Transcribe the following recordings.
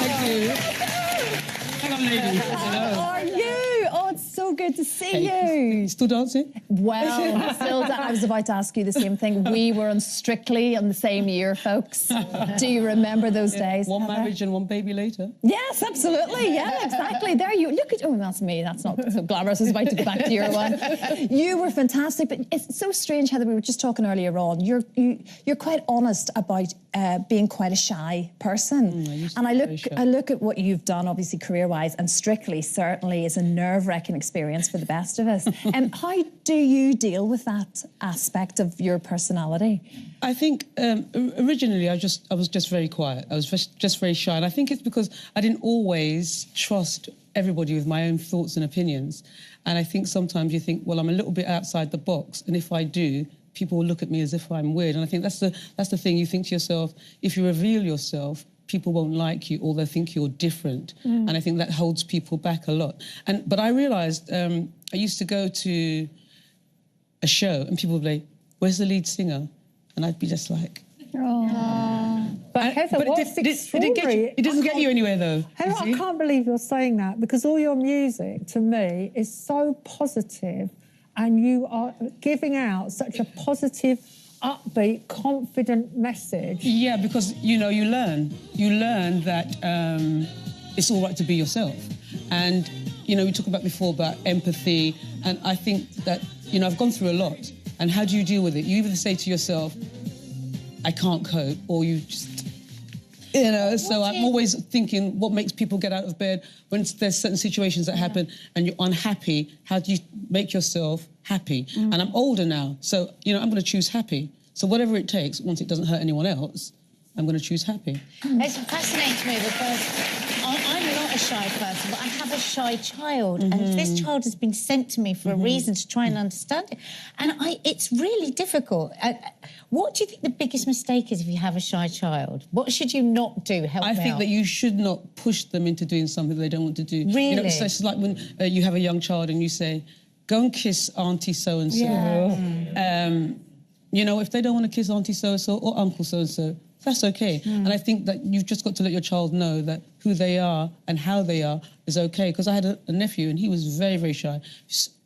Thank you. Hang on, lady. How are you? Oh, it's so good to see you. Still dancing? Well, still, I was about to ask you the same thing. We were on Strictly in the same year, folks. Do you remember those days? One marriage and one baby later. Yes, absolutely. Yeah, exactly. There you look at. Oh, that's me. That's not so glamorous. I was about to go back to your one. You were fantastic, but it's so strange, Heather. We were just talking earlier on. You're quite honest about being quite a shy person, and I look at what you've done, obviously career-wise, and Strictly certainly is a nerve-wracking experience for the best of us. How do you deal with that aspect of your personality? I think originally I was just very quiet. I was just very shy, and I think it's because I didn't always trust everybody with my own thoughts and opinions. And I think sometimes you think, well, I'm a little bit outside the box, and if I do, people will look at me as if I'm weird. And I think that's the thing. You think to yourself, if you reveal yourself, people won't like you, or they'll think you're different. And I think that holds people back a lot. But I realised I used to go to a show and people would be like, "Where's the lead singer?" And I'd be just like... But Heather, what's extraordinary... It doesn't get you anywhere, though. Heather, I can't believe you're saying that, because all your music, to me, is so positive, and you are giving out such a positive, upbeat, confident message. Yeah, because, you know, you learn that it's all right to be yourself. And, you know, we talked about before about empathy, and I think that, you know, I've gone through a lot. And how do you deal with it? You either say to yourself, I can't cope, or you just... You know, so I'm always thinking, what makes people get out of bed when there's certain situations that happen and you're unhappy? How do you make yourself happy? And I'm older now, so, you know, I'm going to choose happy. So whatever it takes, once it doesn't hurt anyone else, I'm going to choose happy. It's fascinating to me because I'm not a shy person, but I have a shy child, and this child has been sent to me for a reason, to try and understand it. And it's really difficult. What do you think the biggest mistake is if you have a shy child? What should you not do? I think that you should not push them into doing something they don't want to do. Really? You know, so it's like when you have a young child and you say, go and kiss Auntie so-and-so. Yeah. You know, if they don't want to kiss Auntie so-and-so or Uncle so-and-so, that's okay. And I think that you've just got to let your child know that who they are and how they are is okay. Because I had a nephew and he was very, very shy,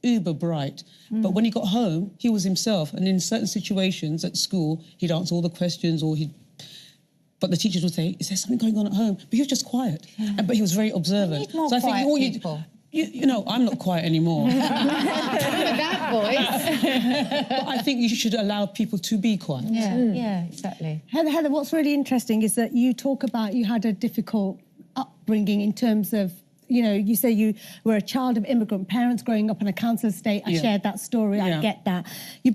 uber bright. But when he got home, he was himself. And in certain situations at school, he'd answer all the questions, or but the teachers would say, is there something going on at home? But he was just quiet. But he was very observant. You need more quiet people. You know, I'm not quiet anymore. That voice. But I think you should allow people to be quiet. Yeah, exactly. Heather, what's really interesting is that you talk about you had a difficult upbringing in terms of, you know, you say you were a child of immigrant parents growing up in a council estate. I shared that story, I get that.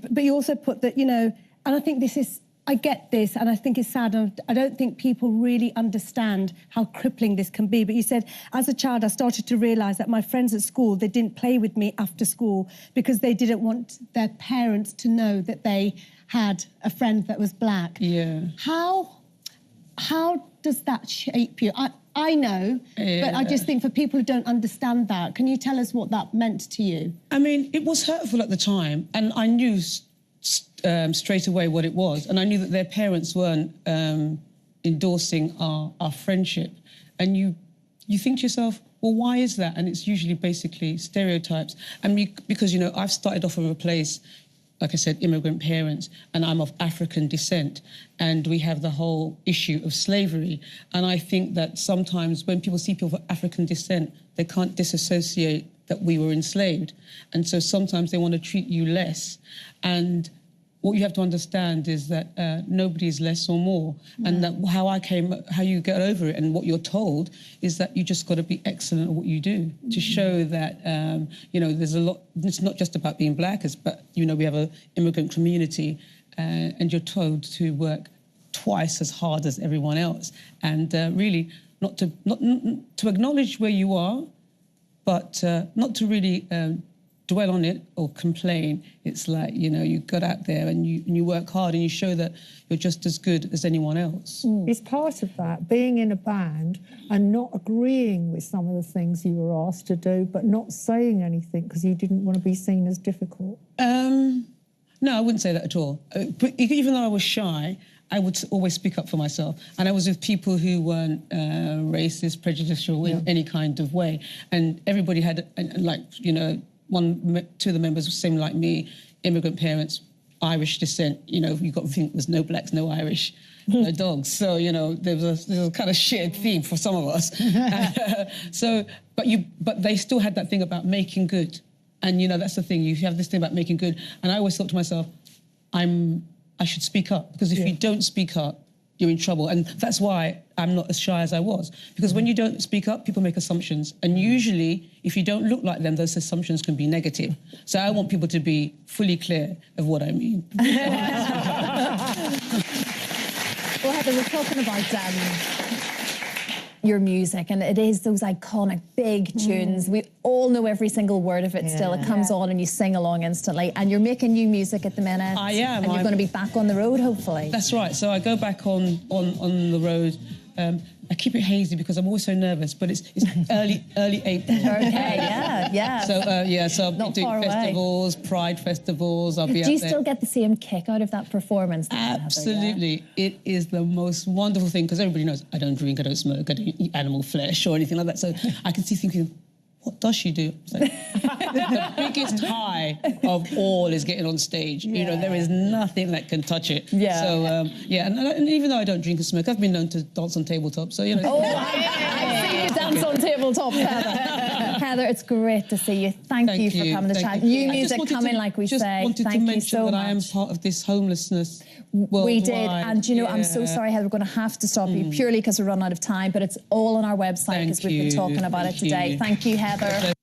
But you also put that, you know, and I think this is, I get this, and I think it's sad, and I don't think people really understand how crippling this can be. But you said, as a child, I started to realise that my friends at school, they didn't play with me after school because they didn't want their parents to know that they had a friend that was black. Yeah. How does that shape you? I know, but I just think for people who don't understand that, can you tell us what that meant to you? I mean, it was hurtful at the time, and I knew straight away what it was, and I knew that their parents weren't endorsing our friendship. And you think to yourself, well, why is that? And it's usually basically stereotypes. And because, you know, I've started off from a place, like I said, immigrant parents, and I'm of African descent, and we have the whole issue of slavery. And I think that sometimes when people see people of African descent, they can't disassociate that we were enslaved. And so sometimes they want to treat you less. And what you have to understand is that nobody is less or more. And that how you get over it and what you're told is that you just got to be excellent at what you do to show that, you know, there's a lot, it's not just about being black, but, you know, we have an immigrant community and you're told to work twice as hard as everyone else. And really not to acknowledge where you are, but not to really dwell on it or complain. It's like, you know, you got out there and you work hard and you show that you're just as good as anyone else. It's part of that, being in a band and not agreeing with some of the things you were asked to do, but not saying anything because you didn't want to be seen as difficult. No, I wouldn't say that at all. But even though I was shy, I would always speak up for myself. And I was with people who weren't racist, prejudicial in any kind of way. And everybody had, like, you know, two of the members seemed like me, immigrant parents, Irish descent. You know, you've got to think there's no blacks, no Irish, no dogs. So, you know, there was a kind of shared theme for some of us. But they still had that thing about making good. And, you know, that's the thing. You have this thing about making good. And I always thought to myself, I should speak up, because if you don't speak up, you're in trouble. And that's why I'm not as shy as I was. Because when you don't speak up, people make assumptions. And usually, if you don't look like them, those assumptions can be negative. So I want people to be fully clear of what I mean. Well, Heather, we're talking about your music, and it is those iconic big tunes. We all know every single word of it still. It comes on and you sing along instantly, and you're making new music at the minute. I am. And you're going to be back on the road, hopefully. That's right. So I go back on the road. I keep it hazy because I'm always so nervous, but it's early April. Okay, yeah. So so I'll Not be doing far away. festivals, Pride festivals. I'll be. Do you still get the same kick out of that performance? Absolutely. It is the most wonderful thing, because everybody knows I don't drink, I don't smoke, I don't eat animal flesh or anything like that. So I can see thinking, what does she do? It's like, the biggest high of all is getting on stage. You know, there is nothing that can touch it. Yeah. So, and even though I don't drink and smoke, I've been known to dance on tabletops. So, you know. Oh, I've seen you dance on tabletop, Heather. Heather, it's great to see you. Thank you for coming to chat. New music coming, like we say. Just wanted to mention that I am part of this homelessness worldwide. We did, and you know, I'm so sorry, Heather, we're going to have to stop you purely because we're running out of time, but it's all on our website because we've been talking about it today. Thank you, Heather.